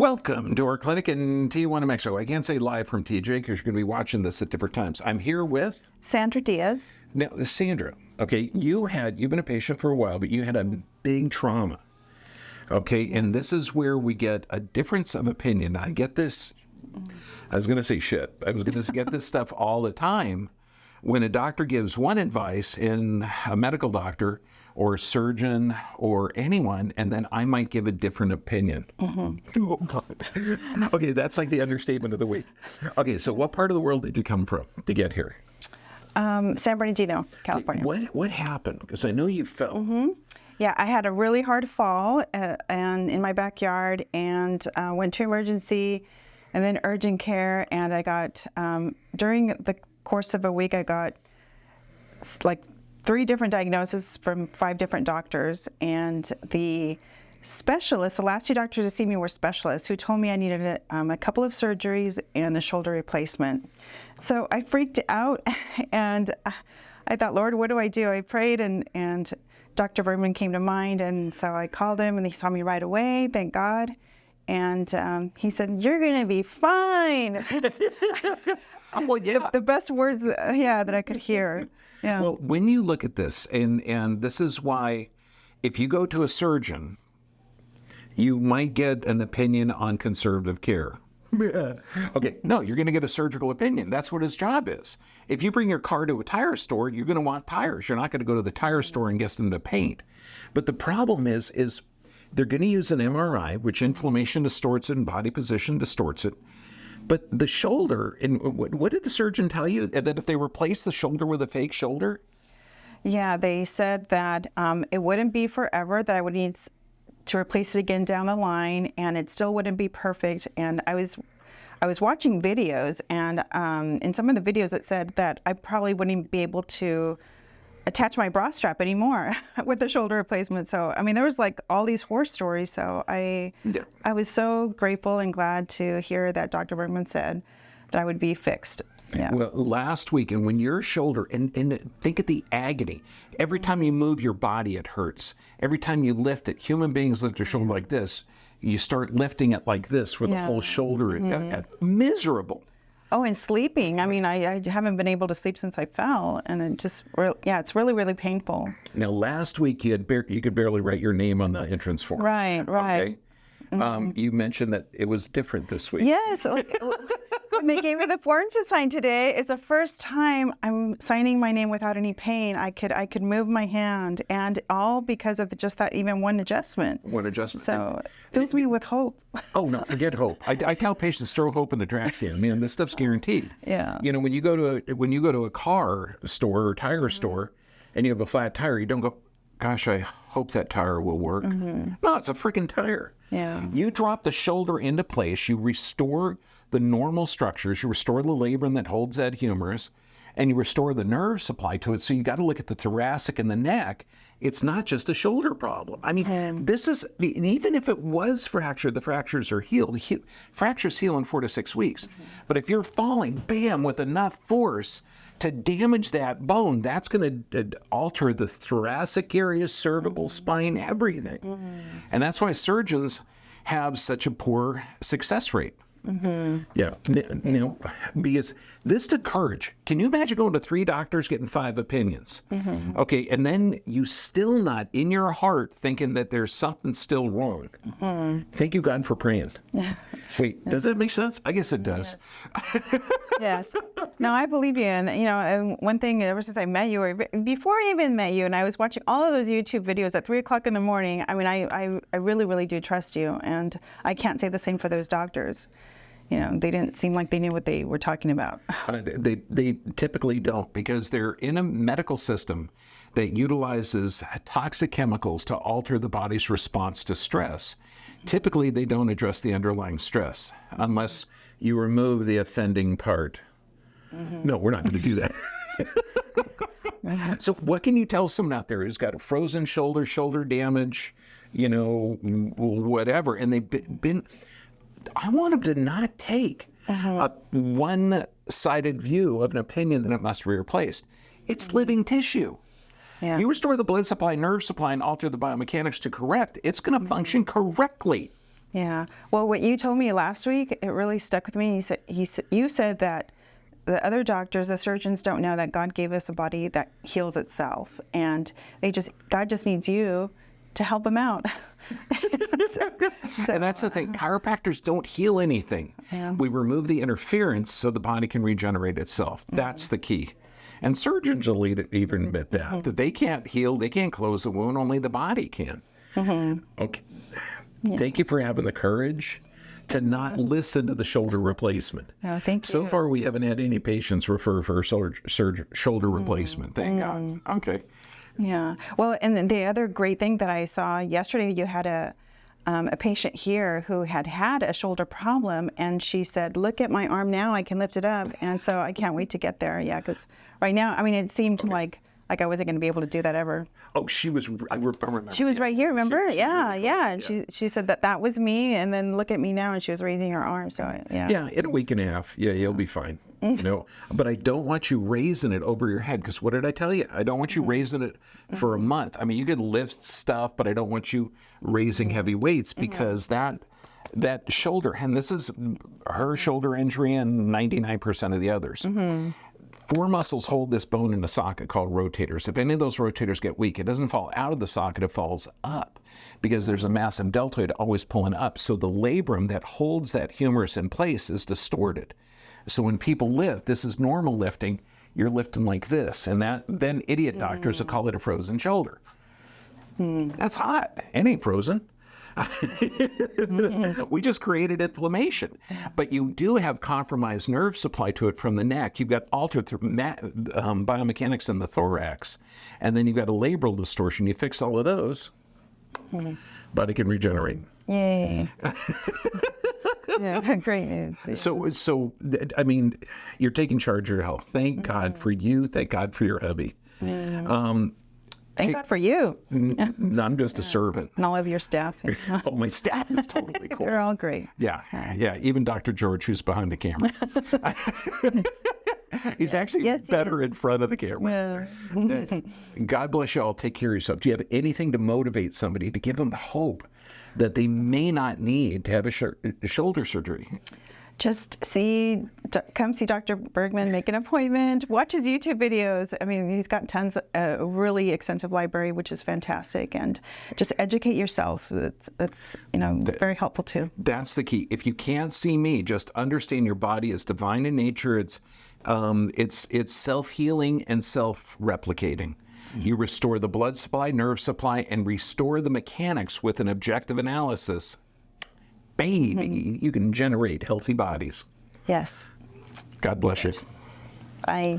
Welcome to our clinic in Tijuana, Mexico. I can't say live from TJ because you're going to be watching this at different times. I'm here with Sandra Diaz. Now, Sandra. Okay, you've been a patient for a while, but you had a big trauma. Okay, yes. And this is where we get a difference of opinion. I get this. I was going to say shit. I was going to get this stuff all the time. When a doctor gives one advice, in a medical doctor or surgeon or anyone, and then I might give a different opinion. Mm-hmm. Oh, God. Okay, that's like the understatement of the week. Okay, so what part of the world did you come from to get here? San Bernardino, California. What happened? Because I know you fell. Mm-hmm. Yeah, I had a really hard fall and in my backyard, and went to emergency and then urgent care, and I got, during the course of a week, I got like 3 different diagnoses from 5 different doctors, and the specialists, the last 2 doctors to see me were specialists who told me I needed a couple of surgeries and a shoulder replacement. So I freaked out, and I thought, Lord, what do? I prayed, and Dr. Bergman came to mind, and so I called him, and he saw me right away, thank God. And he said, "You're going to be fine." Well, yeah. The best words, that I could hear. Yeah. Well, when you look at this, and this is why, if you go to a surgeon, you might get an opinion on conservative care. Okay, no, you're going to get a surgical opinion. That's what his job is. If you bring your car to a tire store, you're going to want tires. You're not going to go to the tire store and get them to paint. But the problem is they're going to use an MRI, which inflammation distorts it and body position distorts it. But the shoulder, and what did the surgeon tell you? That if they replace the shoulder with a fake shoulder? Yeah, they said that it wouldn't be forever, that I would need to replace it again down the line, and it still wouldn't be perfect. And I was watching videos, and in some of the videos it said that I probably wouldn't be able to attach my bra strap anymore with the shoulder replacement. So, I mean, there was like all these horror stories. So I was so grateful and glad to hear that Dr. Bergman said that I would be fixed. Yeah. Well, last week, and when your shoulder, and think of the agony. Every time you move your body, it hurts. Every time you lift it, human beings lift their shoulder like this. You start lifting it like this, where the whole shoulder is miserable. Oh, and sleeping. I mean, I haven't been able to sleep since I fell, and it just, it's really, really painful. Now, last week you could barely write your name on the entrance form. Right. Okay? Mm-hmm. You mentioned that it was different this week. Yes. When they gave me the form to sign today, it's the first time I'm signing my name without any pain. I could move my hand, and all because of just that even one adjustment. One adjustment. So it fills me with hope. Oh, no, forget hope. I tell patients, throw hope in the trash can. Man, this stuff's guaranteed. Yeah. You know, when you go to a car store or tire store, and you have a flat tire, you don't go, gosh, I hope that tire will work. Mm-hmm. No, it's a freaking tire. Yeah. You drop the shoulder into place, you restore the normal structures, you restore the labrum that holds that humerus, and you restore the nerve supply to it. So you got to look at the thoracic and the neck. It's not just a shoulder problem. I mean, this is, even if it was fractured, the fractures are healed. Fractures heal in 4 to 6 weeks. Mm-hmm. But if you're falling, bam, with enough force to damage that bone, that's going to alter the thoracic area, cervical, spine, everything. Mm-hmm. And that's why surgeons have such a poor success rate. Mm-hmm. Yeah, because this took courage. Can you imagine going to 3 doctors getting 5 opinions? Mm-hmm. Okay, and then you still not in your heart thinking that there's something still wrong. Mm-hmm. Thank you, God, for praying. Wait, does that make sense? I guess it does. Yes. Yes. No, I believe you. And, one thing, ever since I met you, or before I even met you, and I was watching all of those YouTube videos at 3 o'clock in the morning, I mean, I really, really do trust you. And I can't say the same for those doctors. You know, they didn't seem like they knew what they were talking about. They typically don't, because they're in a medical system that utilizes toxic chemicals to alter the body's response to stress. Typically, they don't address the underlying stress unless you remove the offending part. Mm-hmm. No, we're not going to do that. So what can you tell someone out there who's got a frozen shoulder damage, whatever, and they've been... I want them to not take a one-sided view of an opinion that it must be replaced. It's living tissue. Yeah. You restore the blood supply, nerve supply, and alter the biomechanics to correct, it's going to function correctly. Yeah. Well, what you told me last week, it really stuck with me. You said that the other doctors, the surgeons, don't know that God gave us a body that heals itself, and God just needs you to help them out. And that's the thing. Chiropractors don't heal anything. Yeah. We remove the interference so the body can regenerate itself. That's the key. And surgeons will even admit that they can't heal, they can't close a wound, only the body can. Okay. Yeah. Thank you for having the courage to not listen to the shoulder replacement. No, thank you. So far, we haven't had any patients refer for a shoulder replacement. Thank God. Okay. Yeah. Well, and the other great thing that I saw yesterday, you had a patient here who had a shoulder problem, and she said, "Look at my arm now, I can lift it up." And so I can't wait to get there. Yeah, because right now, I mean, it seemed like I wasn't going to be able to do that ever. Oh, I remember. She was right here, remember? Yeah. And she said that was me, and then look at me now, and she was raising her arm. So yeah. Yeah, in a week and a half. Yeah, you'll be fine. But I don't want you raising it over your head, because what did I tell you? I don't want you raising it for a month. I mean, you can lift stuff, but I don't want you raising heavy weights, because that shoulder, and this is her shoulder injury and 99% of the others. Four muscles hold this bone in a socket called rotators. If any of those rotators get weak, it doesn't fall out of the socket, it falls up, because there's a massive deltoid always pulling up. So the labrum that holds that humerus in place is distorted. So when people lift, this is normal lifting, you're lifting like this, and then idiot doctors will call it a frozen shoulder. That's hot. It ain't frozen. We just created inflammation. But you do have compromised nerve supply to it from the neck. You've got altered biomechanics in the thorax. And then you've got a labral distortion. You fix all of those, body can regenerate. Yay. Yeah, great news. So, I mean, you're taking charge of your health. Thank God for you. Thank God for your hubby. Thank God for you. I'm just a servant. And all of your staff. Oh, my staff is totally cool. They're all great. Yeah. Even Dr. George, who's behind the camera. He's actually better in front of the camera. Yeah. God bless you all. Take care of yourself. Do you have anything to motivate somebody, to give them hope that they may not need to have a shoulder surgery? Just come see Dr. Bergman, make an appointment, watch his YouTube videos. I mean, he's got tons, a really extensive library, which is fantastic. And just educate yourself. That's very helpful too. That's the key. If you can't see me, just understand your body is divine in nature. It's self-healing and self-replicating. You restore the blood supply, nerve supply, and restore the mechanics with an objective analysis. Baby, you can generate healthy bodies. Yes. God bless you. Bye.